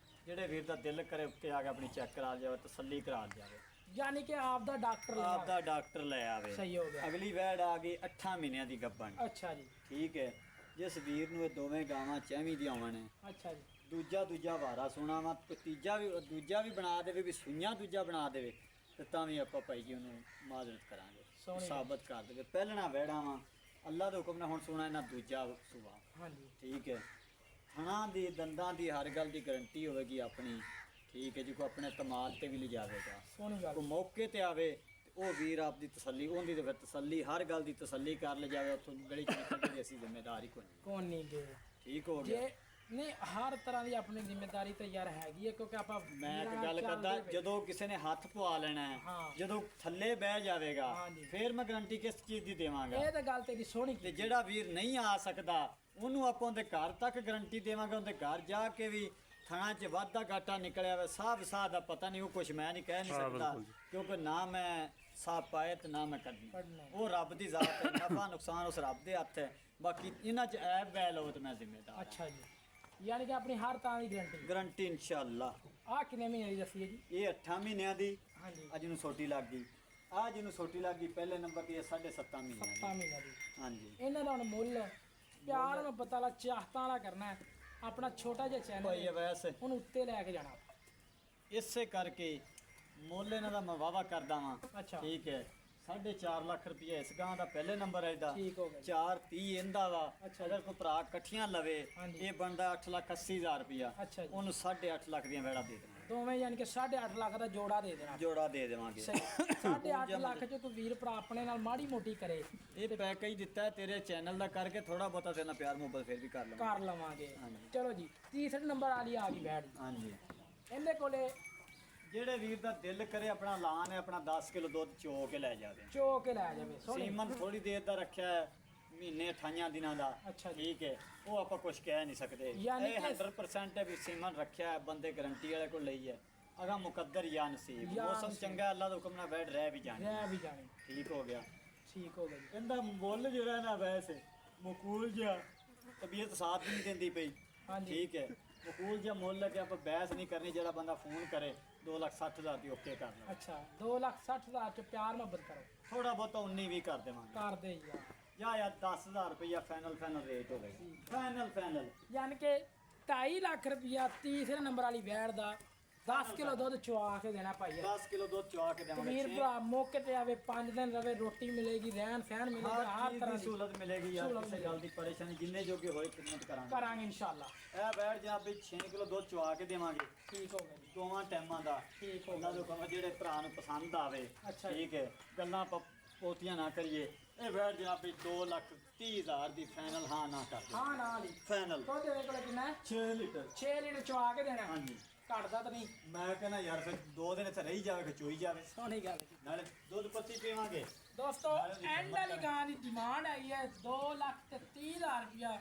[SPEAKER 2] ਜਿਹੜੇ ਵੀਰ ਦਾ ਦਿਲ ਕਰੇ ਉੱਤੇ ਆ ਕੇ ਆਪਣੀ ਚੈੱਕ ਕਰਾ ਜਾਵੇ, ਤਸੱਲੀ ਕਰਾ ਜਾਵੇ,
[SPEAKER 1] ਯਾਨੀ ਕਿ ਆਪ ਦਾ ਡਾਕਟਰ
[SPEAKER 2] ਆਪ
[SPEAKER 1] ਲਗਾ
[SPEAKER 2] ਦਾ ਡਾਕਟਰ ਲੈ ਆਵੇ।
[SPEAKER 1] ਸਹੀ ਹੋ ਗਿਆ।
[SPEAKER 2] ਅਗਲੀ ਵੈੜ ਆ ਗਈ 8 ਮਹੀਨਿਆਂ ਦੀ ਗੱਭਣ,
[SPEAKER 1] ਅੱਛਾ ਜੀ
[SPEAKER 2] ਠੀਕ ਹੈ। ਜਿਸ ਵੀਰ ਨੂੰ ਇਹ ਦੋਵੇਂ ਗਾਵਾਂ ਚਾਹੀਦੀਆਂ ਹੋਣ,
[SPEAKER 1] ਅੱਛਾ ਜੀ
[SPEAKER 2] ਦੂਜਾ ਵਾਰਾ ਸੋਣਾ ਵਾ, ਤੀਜਾ ਵੀ ਦੂਜਾ ਵੀ ਬਣਾ ਦੇਵੇ, ਵੀ ਸੂਈਆਂ ਦੂਜਾ ਬਣਾ ਦੇਵੇ, ਤੇ ਤਾਂ ਵੀ ਆਪਾਂ ਭਾਈ ਜੀ ਉਹਨੂੰ ਮਾਜ਼ਰਤ ਕਰਾਂਗੇ,
[SPEAKER 1] ਸੋਹਣੀ
[SPEAKER 2] ਸਾਬਤ ਕਰ ਦੇਵੇ। ਪਹਿਲਣਾ ਵੈੜਾਂ ਵਾ, ਅੱਲਾ ਦੇ ਹੁਕਮ ਨਾਲ ਹੁਣ ਸੋਣਾ ਇਹਨਾਂ ਦੂਜਾ ਸੂਆ,
[SPEAKER 1] ਹਾਂਜੀ
[SPEAKER 2] ਠੀਕ ਹੈ। ਥਣਾ ਦੀ ਦੰਦਾਂ ਦੀ ਹਰ ਗੱਲ ਦੀ ਗਰੰਟੀ ਹੋਵੇਗੀ ਆਪਣੀ, ਠੀਕ ਹੈ ਜੀ। ਕੋਈ ਆਪਣੇ ਕਮਾਲ ਤੇ ਵੀ ਲਿਜਾਵੇਗਾ,
[SPEAKER 1] ਸੋਹਣੀ ਗੱਲ
[SPEAKER 2] ਕੋਈ ਮੌਕੇ ਤੇ ਆਵੇ ਤੇ ਉਹ ਵੀਰ ਆਪ ਦੀ ਤਸੱਲੀ, ਉਹਦੀ ਤੇ ਫਿਰ ਤਸੱਲੀ, ਹਰ ਗੱਲ ਦੀ ਤਸੱਲੀ ਕਰ ਲਿਜਾਵੇ। ਉੱਥੋਂ ਗਲੀ ਚ ਨਿਕਲ ਕੇ ਅਸੀਂ ਜ਼ਿੰਮੇਦਾਰੀ ਕੋਈ ਨਹੀਂ,
[SPEAKER 1] ਕੌਣ ਨਹੀਂ ਗਏ
[SPEAKER 2] ਠੀਕ ਹੋ ਗਿਆ।
[SPEAKER 1] ਜੇ ਨਹੀਂ ਹਰ ਤਰ੍ਹਾਂ ਦੀ ਆਪਣੀ ਜ਼ਿੰਮੇਵਾਰੀ ਤਾਂ ਯਾਰ ਹੈਗੀ ਹੈ, ਕਿਉਂਕਿ ਆਪਾਂ
[SPEAKER 2] ਮੈਂ ਇੱਕ
[SPEAKER 1] ਵੀਰਾਂ
[SPEAKER 2] ਗੱਲ
[SPEAKER 1] ਚੱਲਦੇ
[SPEAKER 2] ਕਰਦਾ,
[SPEAKER 1] ਪਏ।
[SPEAKER 2] ਜਦੋਂ ਕਿਸੇ ਨੇ ਹੱਥ ਪਵਾ ਲੈਣਾ ਹੈ,
[SPEAKER 1] ਹਾਂ।
[SPEAKER 2] ਜਦੋਂ ਥੱਲੇ ਬਹਿ ਜਾਵੇਗਾ,
[SPEAKER 1] ਹਾਂਜੀ।
[SPEAKER 2] ਫਿਰ ਮੈਂ ਗਰੰਟੀ ਕਿਸ ਚੀਜ਼ ਦੀ ਦੇਵਾਂਗਾ।
[SPEAKER 1] ਇਹ ਤਾਂ ਗੱਲ ਤੇਰੀ ਸੋਹਣੀ
[SPEAKER 2] ਤੇ
[SPEAKER 1] ਕੀਤੀ।
[SPEAKER 2] ਜਿਹੜਾ ਵੀਰ ਨਹੀਂ ਆ ਸਕਦਾ ਉਹਨੂੰ ਆਪਾਂ ਉਹਦੇ ਘਰ ਤੱਕ ਗਰੰਟੀ ਦੇਵਾਂਗੇ। ਉਹਦੇ ਘਰ ਜਾ ਕੇ ਵੀ ਥਣਾ 'ਚ ਵਾਧਾ ਘਾਟਾ ਨਿਕਲਿਆ ਵੇ, ਸਾਹ ਦਾ ਪਤਾ ਨਹੀਂ, ਉਹ ਕੁਝ ਮੈਂ ਨਹੀਂ ਕਹਿ ਨਹੀਂ ਸਕਦਾ, ਕਿਉਂਕਿ ਨਾ ਮੈਂ ਸਾਹ ਪਾਏ ਤੇ ਨਾ ਮੈਂ ਕੱਢੀ,
[SPEAKER 1] ਕੱਢਣਾ।
[SPEAKER 2] ਉਹ ਰੱਬ ਦੀ ਜ਼ਾਤ ਹੈ। ਨਫਾ ਨੁਕਸਾਨ ਉਸ ਰੱਬ ਦੇ ਹੱਥ ਹੈ। ਬਾਕੀ ਇਹਨਾਂ 'ਚ ਐਬ ਵੈਲ ਹੋ ਤੇ ਮੈਂ ਜ਼ਿੰਮੇਦਾਰ।
[SPEAKER 1] ਅੱਛਾ ਜੀ ਯਾਨੀ ਕਿ ਆਪਣੀ ਹਰ ਤਰ੍ਹਾਂ ਦੀ ਗਰੰਟੀ।
[SPEAKER 2] ਗਰੰਟੀ ਇਨਸ਼ਾਅੱਲਾ।
[SPEAKER 1] ਆਹ ਕਿੰਨੇ ਮਹੀਨੇ ਦੀ ਦੱਸੀ ਹੈ ਜੀ?
[SPEAKER 2] ਇਹ 8 ਮਹੀਨਿਆਂ ਦੀ,
[SPEAKER 1] ਹਾਂਜੀ
[SPEAKER 2] ਅੱਜ ਨੂੰ ਸੋਟੀ ਲੱਗ ਗਈ। ਆ ਜਿਹਨੂੰ ਸੋਟੀ ਲੱਗ ਗਈ ਪਹਿਲੇ ਨੰਬਰ ਤੇ 7.5 ਮਹੀਨਿਆਂ
[SPEAKER 1] 7
[SPEAKER 2] ਦੀ।
[SPEAKER 1] ਮਹੀਨੇ ਦੀ।
[SPEAKER 2] ਹਾਂਜੀ
[SPEAKER 1] ਇਹਨਾਂ ਦਾ ਹੁਣ ਮੁੱਲ ਪਿਆਰ ਨੂੰ ਪਤਾ ਲੱਗ ਚਾਹਤਾਂ ਵਾਲਾ ਕਰਨਾ ਹੈ। ਆਪਣਾ ਛੋਟਾ ਜਿਹਾ ਚੈਨਲ
[SPEAKER 2] ਭਾਈ ਇਹ ਵੈਸੇ
[SPEAKER 1] ਉਹਨੂੰ ਉੱਤੇ ਲੈ ਕੇ ਜਾਣਾ।
[SPEAKER 2] ਇਸੇ ਕਰਕੇ ਮੁੱਲ ਇਹਨਾਂ ਦਾ ਮੈਂ ਵਾਵਾ ਕਰਦਾ ਵਾਂ,
[SPEAKER 1] ਅੱਛਾ
[SPEAKER 2] ਠੀਕ ਹੈ। 4.5 ਲੱਖ ਰੁਪਏ ਇਸ ਗਾਂ ਦਾ ਪਹਿਲੇ ਨੰਬਰ ਹੈ ਇਹਦਾ,
[SPEAKER 1] ਠੀਕ ਹੋ ਗਿਆ ਜੀ।
[SPEAKER 2] 4.30 ਇਹਦਾ ਵਾ।
[SPEAKER 1] ਅੱਛਾ
[SPEAKER 2] ਅਗਰ ਕੋਈ ਭਰਾ ਇਕੱਠੀਆਂ ਲਵੇ,
[SPEAKER 1] ਹਾਂਜੀ।
[SPEAKER 2] ਇਹ ਬਣਦਾ 8,80,000 ਰੁਪਇਆ।
[SPEAKER 1] ਅੱਛਾ ਜੀ
[SPEAKER 2] ਉਹਨੂੰ 8.5 ਲੱਖ ਦੀਆਂ ਵੈੜਾਂ ਦੇ ਦੇਵਾਂਗੇ,
[SPEAKER 1] ਦੋਵੇਂ ਯਾਨੀ ਕਿ 8.5 ਲੱਖ ਦਾ ਜੋੜਾ ਦੇ ਦੇਣਾ।
[SPEAKER 2] ਜੋੜਾ ਦੇ ਦੇਵਾਂਗੇ।
[SPEAKER 1] ਸਹੀ 8.5 ਲੱਖ ਚ ਕੋਈ ਵੀਰ ਭਰਾ ਆਪਣੇ ਨਾਲ ਮਾੜੀ ਮੋਟੀ ਕਰੇ
[SPEAKER 2] ਇਹ ਪੈਕੇਜ ਦਿੱਤਾ ਹੈ ਤੇਰੇ ਚੈਨਲ ਦਾ ਕਰਕੇ, ਥੋੜਾ ਬਹੁਤਾ ਤੇਰੇ ਨਾਲ ਪਿਆਰ ਮੁਹੱਬਤ ਫਿਰ ਵੀ ਕਰ ਲਵਾਂਗੇ।
[SPEAKER 1] ਕਰ ਲਵਾਂਗੇ।
[SPEAKER 2] ਹਾਂਜੀ।
[SPEAKER 1] ਚਲੋ ਜੀ ਤੀਸਰੇ ਨੰਬਰ ਵਾਲੀ ਆ ਗਈ ਬੈਠ।
[SPEAKER 2] ਹਾਂਜੀ,
[SPEAKER 1] ਇਹਦੇ ਕੋਲੇ
[SPEAKER 2] ਜਿਹੜੇ ਵੀਰ ਦਾ ਦਿਲ ਕਰੇ ਆਪਣਾ ਐਲਾਨ ਹੈ, ਆਪਣਾ 10 ਕਿਲੋ ਦੁੱਧ ਚੋ ਕੇ ਲੈ ਜਾਵੇ।
[SPEAKER 1] ਚੋ ਕੇ ਲੈ ਜਾਵੇ ਸੋਹਣੀ।
[SPEAKER 2] ਸੀਮਨ ਥੋੜੀ ਦੇਰ ਦਾ ਰੱਖਿਆ ਹੈ, ਮਹੀਨੇ 28 ਦਿਨਾਂ ਦਾ,
[SPEAKER 1] ਅੱਛਾ ਜੀ
[SPEAKER 2] ਠੀਕ ਹੈ। ਉਹ ਆਪਾਂ ਕੁਝ ਕਹਿ ਨਹੀਂ ਸਕਦੇ।
[SPEAKER 1] ਯਾਨੀ
[SPEAKER 2] ਇਹ
[SPEAKER 1] ਕਿ
[SPEAKER 2] 100% ਹੈ ਵੀ ਸੀਮਨ ਰੱਖਿਆ ਹੈ, ਬੰਦੇ ਗਰੰਟੀ ਵਾਲੇ ਕੋਲ ਲਈ ਹੈ। ਅਗਾ ਮੁਕੱਦਰ ਜਾਂ ਨਸੀਬ,
[SPEAKER 1] ਜਾਂ
[SPEAKER 2] ਮੌਸਮ
[SPEAKER 1] ਨਸੀਬ।
[SPEAKER 2] ਚੰਗਾ, ਅੱਲਾ ਦਾ ਹੁਕਮ ਨਾਲ ਬੈਠ ਰਹਿ ਵੀ ਜਾਣੀ,
[SPEAKER 1] ਰਹਿ ਵੀ ਜਾਣੀ।
[SPEAKER 2] ਠੀਕ ਹੋ ਗਿਆ।
[SPEAKER 1] ਠੀਕ ਹੋ ਗਿਆ ਜੀ।
[SPEAKER 2] ਇਹਦਾ ਮੁੱਲ ਜਿਹੜਾ ਨਾ ਵੈਸੇ ਮਕੂਲ ਜਿਹਾ, ਤਬੀਅਤ ਸਾਥ ਵੀ ਨਹੀਂ ਦਿੰਦੀ ਪਈ,
[SPEAKER 1] ਹਾਂਜੀ
[SPEAKER 2] ਠੀਕ ਹੈ। ਮਕੂਲ ਜਿਹਾ ਮੁੱਲ ਹੈ ਕਿ ਆਪਾਂ ਬਹਿਸ ਨਹੀਂ ਕਰਨੀ। ਜਿਹੜਾ ਬੰਦਾ ਫੋਨ ਕਰੇ 2,60,000 ਦੀ ਓਕੇ ਕਰ ਲਓ।
[SPEAKER 1] ਅੱਛਾ 2,60,000 ਚ ਪਿਆਰ ਮੁਹੱਬਤ ਕਰੋ।
[SPEAKER 2] ਥੋੜਾ ਬਹੁਤਾ 19 ਵੀ ਕਰ ਦੇਵਾਂਗੇ।
[SPEAKER 1] ਕਰ ਦੇ ਯਾਰ।
[SPEAKER 2] ਜਾਂ ਯਾਰ 10,000 ਰੁਪਇਆ ਫਾਈਨਲ ਰੇਟ ਹੋਵੇਗਾ। ਫਾਈਨਲ
[SPEAKER 1] ਯਾਨੀ ਕਿ 2.5 ਲੱਖ ਰੁਪਇਆ ਤੀਸਰੇ ਨੰਬਰ ਵਾਲੀ ਵੈੜ ਦਾ 10 ਕਿਲੋ ਦੁੱਧ ਚੁਆ ਕੇ ਦੇਣਾ ਭਾਈ।
[SPEAKER 2] 10 ਕਿਲੋ ਦੁੱਧ ਚਵਾ ਕੇ ਦੇਵਾਂਗੇ।
[SPEAKER 1] ਵੀਰ ਭਰਾ ਮੌਕੇ ਤੇ ਆਵੇ 5 ਦਿਨ ਰਵੇ, ਰੋਟੀ ਮਿਲੇਗੀ, ਰਹਿਣ ਸਹਿਣ ਮਿਲੇਗਾ,
[SPEAKER 2] ਹਰ
[SPEAKER 1] ਹਰ ਤਰ੍ਹਾਂ ਦੀ
[SPEAKER 2] ਸਹੂਲਤ ਮਿਲੇਗੀ ਯਾਰ।
[SPEAKER 1] ਸਹੂਲਤ
[SPEAKER 2] ਕਿਸੇ ਗੱਲ ਦੀ ਪਰੇਸ਼ਾਨੀ, ਜਿੰਨੇ ਜੋਗੇ ਹੋਏ ਖਿਦਮਤ ਕਰਾਂਗੇ।
[SPEAKER 1] ਕਰਾਂਗੇ ਇਨਸ਼ਾਅੱਲਾ।
[SPEAKER 2] ਇਹ ਬੈਠ ਜਾਂ ਵੀ 6 ਕਿਲੋ ਦੁੱਧ ਚਵਾ ਕੇ ਦੇਵਾਂਗੇ,
[SPEAKER 1] ਠੀਕ ਹੋ ਗਿਆ ਜੀ।
[SPEAKER 2] ਦੋਵਾਂ ਟਾਈਮਾਂ ਦਾ।
[SPEAKER 1] ਠੀਕ ਹੋ
[SPEAKER 2] ਉਹਨਾਂ
[SPEAKER 1] ਗਿਆ।
[SPEAKER 2] ਦੇ ਕਹਾਂ ਜਿਹੜੇ ਭਰਾ ਨੂੰ ਪਸੰਦ ਆਵੇ,
[SPEAKER 1] ਅੱਛਾ ਜੀ।
[SPEAKER 2] ਠੀਕ ਹੈ। ਗੱਲਾਂ ਆਪਾਂ ਪੋਤੀਆਂ ਨਾ ਕਰੀਏ। ਇਹ ਬੈਠ ਜਾਂ ਵੀ 2,30,000 ਦੀ ਫਾਈਨਲ ਹਾਂ ਨਾ ਕਰ ਦੇ।
[SPEAKER 1] ਹਾਂ ਨਾਲ ਹੀ
[SPEAKER 2] ਫਾਈਨਲ
[SPEAKER 1] ਦੁੱਧ ਦੇ ਕੋਲ ਕਿੰਨਾ ਹੈ?
[SPEAKER 2] 6 ਲੀਟਰ।
[SPEAKER 1] 6 ਲੀਟਰ ਚੁਆ ਕੇ ਦੇਣਾ।
[SPEAKER 2] ਹਾਂਜੀ,
[SPEAKER 1] ਘਟਦਾ ਤਾਂ ਨਹੀਂ।
[SPEAKER 2] ਮੈਂ ਕਹਿੰਦਾ ਯਾਰ ਫਿਰ 2 ਦਿਨ ਇੱਥੇ ਰਹੀ ਜਾਵੇ, ਖਚੋਈ ਜਾਵੇ,
[SPEAKER 1] ਸੋਹਣੀ ਗੱਲ ਜੀ।
[SPEAKER 2] ਨਾਲੇ ਦੁੱਧ ਪੱਤੀ ਪੀਵਾਂਗੇ।
[SPEAKER 1] ਦੋਸਤੋ ਐਂਡ ਵਾਲੀ ਗਾਂ ਦੀ ਡਿਮਾਂਡ ਆਈ ਹੈ 2,30,000 ਰੁਪਇਆ।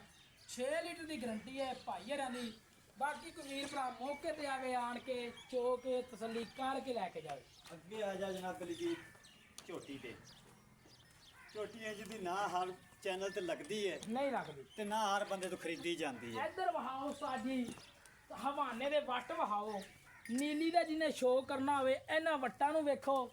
[SPEAKER 1] 6 ਲੀਟਰ ਦੀ ਗਰੰਟੀ ਹੈ ਭਾਈ ਹਰਾਂ ਦੀ। ਬਾਕੀ ਕੋਈ ਵੀਰ ਭਰਾ ਮੌਕੇ ਤੇ ਆਵੇ, ਆਣ ਕੇ ਚੋ ਕੇ ਤਸੱਲੀ ਕਰਕੇ ਲੈ ਕੇ ਜਾਵੇ।
[SPEAKER 2] ਅੱਗੇ ਆ ਜਾ ਜਨਾਬ ਅਲੀ ਜੀ ਝੋਟੀ ਤੇ। ਝੋਟੀ ਹੈ ਜਿਹਦੀ ਨਾ ਹਰ ਚੈਨਲ ਤੇ ਲੱਗਦੀ ਹੈ
[SPEAKER 1] ਨਹੀਂ ਲੱਗਦੀ।
[SPEAKER 2] ਤੇ ਨਾ ਹਰ ਬੰਦੇ ਤੋਂ ਖਰੀਦੀ ਜਾਂਦੀ ਹੈ।
[SPEAKER 1] ਇੱਧਰ ਵਹਾਓ ਸਾਜੀ ਹਵਾਨੇ ਦੇ ਵੱਟ ਵਹਾਓ। ਨੀਲੀ ਦਾ ਜਿਹਨੇ ਸ਼ੋਅ ਕਰਨਾ ਹੋਵੇ ਇਹਨਾਂ ਵੱਟਾਂ ਨੂੰ ਵੇਖੋ,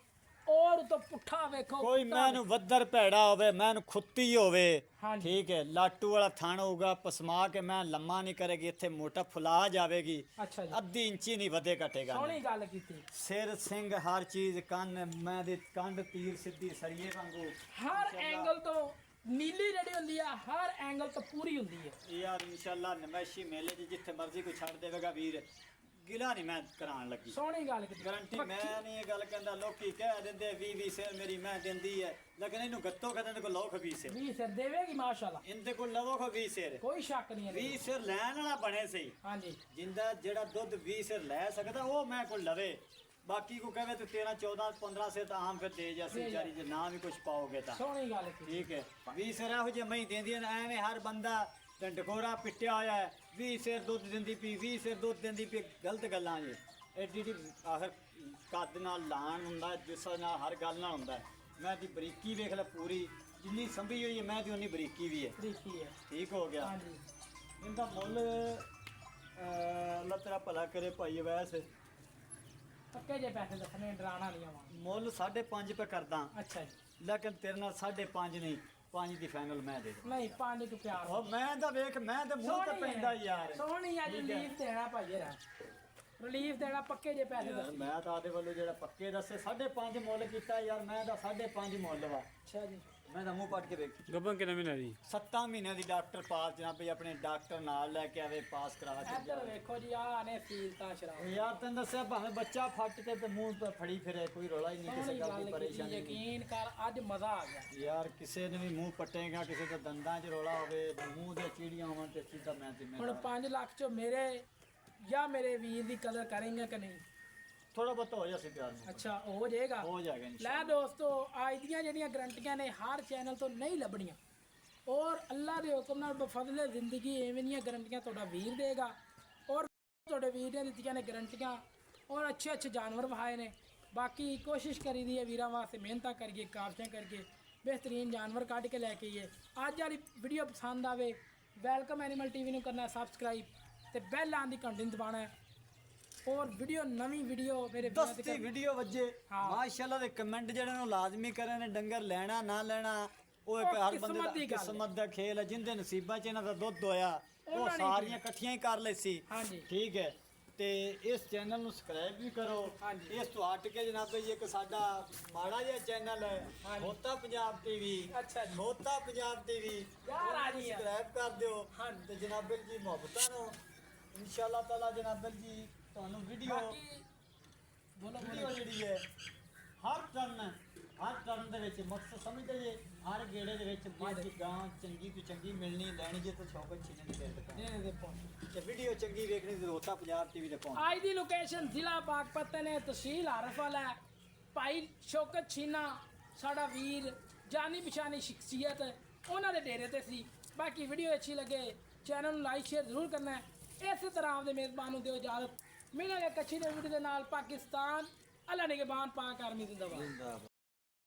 [SPEAKER 1] ਔਰ ਉਤੋਂ ਪੁੱਠਾ ਵੇਖੋ।
[SPEAKER 2] ਕੋਈ
[SPEAKER 1] ਪੁੱਠਾ
[SPEAKER 2] ਮੈਨੂੰ ਵੱਦਰ ਭੈੜਾ ਹੋਵੇ, ਮੈਨੂੰ ਖੁੱਤੀ ਹੋਵੇ,
[SPEAKER 1] ਹਾਂਜੀ।
[SPEAKER 2] ਠੀਕ ਹੈ। ਲਾਟੂ ਵਾਲਾ ਥਣ ਹੋਊਗਾ, ਪਸਮਾ ਕੇ ਮੈਂ ਲੰਮਾ ਨਹੀਂ ਕਰੇਗੀ, ਇੱਥੇ ਮੋਟਾ ਫੁਲਾ ਜਾਵੇਗੀ,
[SPEAKER 1] ਅੱਛਾ ਜੀ
[SPEAKER 2] ਅੱਧੀ ਇੰਚੀ ਨਹੀਂ ਵਧੇ ਘਟੇਗਾ।
[SPEAKER 1] ਸੋਹਣੀ ਗੱਲ ਕੀਤੀ।
[SPEAKER 2] ਸਿਰ ਸਿੰਘ ਹਰ ਚੀਜ਼, ਕੰਨ ਮੈਂ ਦੇ ਕੰਡ ਤੀਰ ਸਿੱਧੀ ਸਰੀਏ ਵਾਂਗੂ।
[SPEAKER 1] ਹਰ ਐਂਗਲ ਤੋਂ ਨੀਲੀ ਜਿਹੜੀ ਹੁੰਦੀ ਆ, ਹਰ ਐਂਗਲ ਤੋਂ ਪੂਰੀ ਹੁੰਦੀ ਹੈ।
[SPEAKER 2] ਯਾਰ ਇਨਸ਼ਾਅੱਲਾ ਨਮੈਸ਼ੀ ਮੇਲੇ 'ਚ ਜਿੱਥੇ ਮਰਜ਼ੀ ਕੋਈ ਛੱਡ ਦੇਵੇਗਾ ਵੀਰ, ਗਿਲਾ ਨਹੀਂ ਮੈਂ ਕਰਾਉਣ ਲੱਗੀ।
[SPEAKER 1] ਸੋਹਣੀ ਗੱਲ ਕੀਤੀ।
[SPEAKER 2] ਗਰੰਟੀ ਮੈਂ ਨਹੀਂ ਇਹ ਗੱਲ ਕਹਿੰਦਾ। ਲੋਕੀ ਕਹਿ ਦਿੰਦੇ 20 ਸਿਰ ਮੇਰੀ ਮੈਂ ਦਿੰਦੀ ਹੈ, ਲੇਕਿਨ ਇਹਨੂੰ ਗੱਤੋਂ ਕਹਿੰਦੇ ਕੋਲ ਲਓ 20 ਸਿਰ।
[SPEAKER 1] 20 ਸਿਰ ਦੇਵੇਗੀ ਮਾਸ਼ਾਅੱਲਾ,
[SPEAKER 2] ਇਹਦੇ ਕੋਲ ਲਵੋ 20 ਸਿਰ।
[SPEAKER 1] ਕੋਈ ਸ਼ੱਕ ਨਹੀਂ ਹੈ।
[SPEAKER 2] 20 ਸਿਰ ਲੈਣ ਵਾਲਾ ਬਣੇ ਸਹੀ,
[SPEAKER 1] ਹਾਂਜੀ
[SPEAKER 2] ਜਿੰਦਾ ਜਿਹੜਾ ਦੁੱਧ 20 ਸਿਰ ਲੈ ਸਕਦਾ ਉਹ ਮੈਂ ਕੋਲ ਲਵੇ। ਬਾਕੀ ਕੋ ਕਹਵੇ ਤੇ 13 14 15 ਸਿਰ ਤਾਂ ਆਮ ਫਿਰ ਦੇ ਜਾਸੀ ਵਿਚਾਰੀ, ਜੇ ਨਾ ਵੀ ਕੁਝ ਪਾਓਗੇ ਤਾਂ
[SPEAKER 1] ਸੋਹਣੀ ਗੱਲ ਕੀਤੀ।
[SPEAKER 2] ਠੀਕ ਹੈ। 20 ਸਿਰ ਇਹੋ ਜਿਹੇ ਮੈਂ ਦਿੰਦੀਆਂ ਨੇ, ਐਵੇਂ ਹਰ ਬੰਦਾ ਤੇ ਡਕੋਰਾ ਪਿੱਟਿਆ ਹੋਇਆ ਹੈ 20 ਸਿਰ ਦੁੱਧ ਦਿੰਦੀ ਪਈ 20 ਸਿਰ ਦੁੱਧ ਦਿੰਦੀ ਪਈ ਗਲਤ ਗੱਲਾਂ ਜੇ ਐਡੀ ਦੀ ਆਖਰ ਕੱਦ ਨਾਲ ਲਾਣ ਹੁੰਦਾ ਜਿਸ ਨਾਲ ਹਰ ਗੱਲ ਨਾਲ ਹੁੰਦਾ ਮੈਂ ਦੀ ਬਰੀਕੀ ਵੇਖ ਲੈ ਪੂਰੀ ਜਿੰਨੀ ਸੰਭੀ ਹੋਈ ਹੈ ਮੈਂ ਦੀ ਉਨੀ ਬਰੀਕੀ ਵੀ ਹੈ
[SPEAKER 1] ਦੇਖੀ ਹੈ
[SPEAKER 2] ਠੀਕ ਹੋ ਗਿਆ
[SPEAKER 1] ਹਾਂਜੀ
[SPEAKER 2] ਇਹਦਾ ਮੁੱਲ ਅੱਲਾ ਤੇਰਾ ਭਲਾ ਕਰੇ ਭਾਈ ਵੈਸੇ
[SPEAKER 1] ਪੱਕੇ ਜੇ ਪੈਸੇ ਦੱਸਣੇ ਡਰਾਣਾ ਨਹੀਂ ਆਵਾਂ
[SPEAKER 2] ਮੁੱਲ 5.5 ਰੁਪਏ ਕਰਦਾ
[SPEAKER 1] ਅੱਛਾ ਜੀ
[SPEAKER 2] ਲੇਕਿਨ ਤੇਰੇ ਨਾਲ 5.5 ਨਹੀਂ 5 ਦੀ ਫਾਈਨਲ ਮੈਂ ਦੇ ਦੂੰ
[SPEAKER 1] ਨਹੀਂ ਪਾਣੀ ਕੁ ਪਿਆਰ
[SPEAKER 2] ਉਹ ਮੈਂ ਤਾਂ ਵੇਖ ਮੈਂ ਤਾਂ ਮੂੰਹ ਤੇ ਪੈਂਦਾ ਯਾਰ
[SPEAKER 1] ਸੋਹਣੀ ਅੱਜ
[SPEAKER 2] ਠੀਕ ਹੈ।
[SPEAKER 1] ਰਿਲੀਫ ਦੇਣਾ ਭਾਈ ਯਾਰ ਰਿਲੀਫ ਦੇਣਾ ਪੱਕੇ ਜੇ ਪੈਸੇ
[SPEAKER 2] ਯਾਰ
[SPEAKER 1] ਦੱਸ
[SPEAKER 2] ਮੈਂ ਤਾਂ ਆਦੇ ਵੱਲੋਂ ਜਿਹੜਾ ਪੱਕੇ ਦੱਸੇ 5.5 ਮੁੱਲ ਕੀਤਾ ਯਾਰ ਮੈਂ ਤਾਂ 5.5 ਮੁੱਲ ਵਾ
[SPEAKER 1] ਅੱਛਾ ਜੀ
[SPEAKER 2] ਮੈਂ ਤਾਂ ਮੂੰਹ ਪੱਟ ਕੇ ਵੇਖ
[SPEAKER 3] ਗੱਬਨ ਕਿੰਨੇ ਮਹੀਨੇ ਦੀ
[SPEAKER 2] 7 ਮਹੀਨਿਆਂ ਦੀ ਡਾਕਟਰ ਪਾਸ ਜਨਾਬ ਵੀ ਆਪਣੇ ਡਾਕਟਰ ਨਾਲ ਲੈ ਕੇ ਆਵੇ ਪਾਸ ਕਰਾ ਕੇ
[SPEAKER 1] ਇੱਧਰ ਵੇਖੋ ਜੀ ਆਹ ਨੇ ਫੀਲਤਾ ਸ਼ਰਾਬ
[SPEAKER 2] ਯਾਰ ਤੈਨੂੰ ਦੱਸਿਆ ਭਾਵੇਂ ਬੱਚਾ ਫੱਟ ਕੇ ਤੇ ਮੂੰਹ ਤੇ ਫੜੀ ਫਿਰੇ ਕੋਈ ਰੌਲਾ ਹੀ ਨਹੀਂ ਕਿਸੇ
[SPEAKER 1] ਸੋਹਣੀ
[SPEAKER 2] ਗੱਲ
[SPEAKER 1] ਗੱਲ
[SPEAKER 2] ਦੀ
[SPEAKER 1] ਕੀਤੀ
[SPEAKER 2] ਪਰੇਸ਼ਾਨੀ ਨਹੀਂ
[SPEAKER 1] ਯਕੀਨ ਕਰ ਅੱਜ ਮਜ਼ਾ ਆ ਗਿਆ
[SPEAKER 2] ਯਾਰ ਕਿਸੇ ਨੇ ਵੀ ਮੂੰਹ ਪੱਟੇਗਾ ਕਿਸੇ ਦੇ ਦੰਦਾਂ 'ਚ ਰੌਲਾ ਹੋਵੇ ਮੂੰਹ ਦੇ ਚੀੜੀਆਂ ਹੋਣ ਤੇ ਸਿੱਧਾ ਮੈਂ
[SPEAKER 1] ਹੁਣ
[SPEAKER 2] ਜ਼ਿੰਮੇਵਾਰ
[SPEAKER 1] 5 ਲੱਖ ਚੋਂ ਮੇਰੇ ਜਾਂ ਮੇਰੇ ਵੀਰ ਦੀ ਕਦਰ ਕਰੇਂਗੇ ਕਿ ਨਹੀਂ
[SPEAKER 2] ਥੋੜਾ ਬਹੁਤ ਹੋ ਜਾਸੀ ਪਿਆਰ ਨੂੰ
[SPEAKER 1] ਅੱਛਾ ਹੋ ਜਾਏਗਾ
[SPEAKER 2] ਹੋ ਜਾਏਗਾ
[SPEAKER 1] ਲੈ ਦੋਸਤੋ ਅੱਜ ਦੀਆਂ ਜਿਹੜੀਆਂ ਗਰੰਟੀਆਂ ਨੇ ਹਰ ਚੈਨਲ ਤੋਂ ਨਹੀਂ ਲੱਭਣੀਆਂ ਔਰ ਅੱਲਾ ਦੇ ਹੁਕਮ ਨਾਲ ਬਫਜ਼ਲੇ ਜ਼ਿੰਦਗੀ ਐਵੇਂ ਦੀਆਂ ਗਰੰਟੀਆਂ ਤੁਹਾਡਾ ਵੀਰ ਦੇਗਾ ਔਰ ਤੁਹਾਡੇ ਵੀਰ ਨੇ ਦਿੱਤੀਆਂ ਨੇ ਗਰੰਟੀਆਂ ਔਰ ਅੱਛੇ ਅੱਛੇ ਜਾਨਵਰ ਵਹਾਏ ਨੇ ਬਾਕੀ ਕੋਸ਼ਿਸ਼ ਕਰੀਦੀ ਹੈ ਵੀਰਾਂ ਵਾਸਤੇ ਮਿਹਨਤਾਂ ਕਰੀਏ ਕਾਬਜ਼ਾਂ ਕਰਕੇ ਬਿਹਤਰੀਨ ਜਾਨਵਰ ਕੱਢ ਕੇ ਲੈ ਕੇ ਆਈਏ ਅੱਜ ਵਾਲੀ ਵੀਡੀਓ ਪਸੰਦ ਆਵੇ ਵੈਲਕਮ ਐਨੀਮਲ ਟੀਵੀ ਨੂੰ ਕਰਨਾ ਸਬਸਕ੍ਰਾਈਬ ਤੇ ਬੈਲ ਆਨ ਦੀ ਘੰਟੀ ਦਬਾਉਣਾ ਹੈ ਔਰ ਵੀਡੀਓ ਨਵੀਂ ਵੀਡੀਓ ਮੇਰੇ ਵੀਰਾਂ
[SPEAKER 2] ਦਸਤੀ
[SPEAKER 1] ਤੱਕ
[SPEAKER 2] ਵੀਡੀਓ ਵੱਜੇ
[SPEAKER 1] ਹਾਂ।
[SPEAKER 2] ਮਾਸ਼ਾਅੱਲਾ ਦੇ ਕਮੈਂਟ ਜਿਹੜੇ ਨੂੰ ਲਾਜ਼ਮੀ ਕਰਨ ਨੇ ਡੰਗਰ ਲੈਣਾ ਨਾ ਲੈਣਾ ਉਹ ਇੱਕ
[SPEAKER 1] ਉਹ
[SPEAKER 2] ਹਰ ਬੰਦੇ
[SPEAKER 1] ਕਿਸਮਤ
[SPEAKER 2] ਦਾ
[SPEAKER 1] ਦੀ ਗੱਲ ਹੈ।
[SPEAKER 2] ਕਿਸਮਤ ਦਾ ਖੇਲ ਹੈ ਜਿੰਦੇ ਨਸੀਬਾਂ 'ਚ ਇਹਨਾਂ ਦਾ ਦੁੱਧ ਹੋਇਆ ਉਹ
[SPEAKER 1] ਉਹਨਾਂ ਨੇ
[SPEAKER 2] ਸਾਰੀਆਂ ਇਕੱਠੀਆਂ ਹੀ ਕਰ ਲਈ ਸੀ
[SPEAKER 1] ਹਾਂਜੀ
[SPEAKER 2] ਠੀਕ ਹੈ ਤੇ ਇਸ ਚੈਨਲ ਨੂੰ ਸਬਸਕ੍ਰਾਈਬ ਵੀ ਕਰੋ
[SPEAKER 1] ਹਾਂਜੀ।
[SPEAKER 2] ਇਸ ਤੋਂ ਹਟ ਕੇ ਜਨਾਬ ਜੀ ਇੱਕ ਸਾਡਾ ਮਾੜਾ ਜਿਹਾ ਚੈਨਲ ਹੈ
[SPEAKER 1] ਹਾਂਜੀ।
[SPEAKER 2] ਹੋਤਾ ਪੰਜਾਬ ਟੀਵੀ
[SPEAKER 1] ਅੱਛਾ ਜੀ
[SPEAKER 2] ਹੋਤਾ ਪੰਜਾਬ ਟੀਵੀ
[SPEAKER 1] ਯਾਰ ਆ ਜੀ ਯਾਰ।
[SPEAKER 2] ਸਬਸਕ੍ਰਾਈਬ ਕਰ ਦਿਓ
[SPEAKER 1] ਹਾਂਜੀ।
[SPEAKER 2] ਤੇ ਜਨਾਬ ਜੀ ਮੁਹੱਬਤਾਂ ਨੂੰ ਇਨਸ਼ਾਅੱਲਾ ਤਾਲਾ ਜਨਾਬ ਜੀ ਤੁਹਾਨੂੰ ਵੀਡੀਓ
[SPEAKER 1] ਬਾਕੀ ਬੋਲੋ
[SPEAKER 2] ਵੀਡੀਓ ਜਿਹੜੀ ਹੈ ਹਰ ਟਰਨ ਦੇ ਵਿੱਚ ਮਕਸਦ ਸਮਝਦੇ ਜੇ ਹਰ ਗੇੜੇ ਦੇ ਵਿੱਚ ਮੱਝ ਗਾਂ ਚੰਗੀ ਤੋਂ ਚੰਗੀ ਮਿਲਣੀ ਲੈਣੀ ਜੇ ਤਾਂ ਸ਼ੌਕਤ ਛੀਨੇ ਦੀ ਗੱਲ
[SPEAKER 1] ਨੇ ਦੇ ਪਹੁੰਚ
[SPEAKER 2] ਤੇ ਵੀਡੀਓ ਚੰਗੀ ਵੇਖਣੀ ਤੇ ਹੋਤਾ ਪੰਜਾਬ ਟੀਵੀ ਤੇ ਪਹੁੰਚ
[SPEAKER 1] ਅੱਜ ਦੀ ਲੋਕੇਸ਼ਨ ਜ਼ਿਲ੍ਹਾ ਬਾਗਪਤ ਨੇ ਤਹਿਸੀਲ ਹਰਫਲ ਹੈ ਭਾਈ ਸ਼ੌਕਤ ਛੀਨਾ ਸਾਡਾ ਵੀਰ ਜਾਨੀ ਪਛਾਣੀ ਸ਼ਖਸੀਅਤ ਉਹਨਾਂ ਦੇ ਡੇਰੇ ਤੇ ਸੀ ਬਾਕੀ ਵੀਡੀਓ ਅੱਛੀ ਲੱਗੇ ਚੈਨਲ ਨੂੰ ਲਾਈਕ ਸ਼ੇਅਰ ਜ਼ਰੂਰ ਕਰਨਾ ਹੈ ਇਸੇ ਤਰ੍ਹਾਂ ਆਪਦੇ ਮੇਜ਼ਬਾਨ ਨੂੰ ਦਿਓ ਇਜਾਜ਼ਤ ਮਿਲਾਂਗੇ ਕੱਚੀ ਦੇ ਵੀਡੀਓ ਦੇ ਨਾਲ ਪਾਕਿਸਤਾਨ ਅੱਲਾ ਨਿਗਹਿਬਾਨ ਪਾਕ ਆਰਮੀ ਜ਼ਿੰਦਾਬਾਦ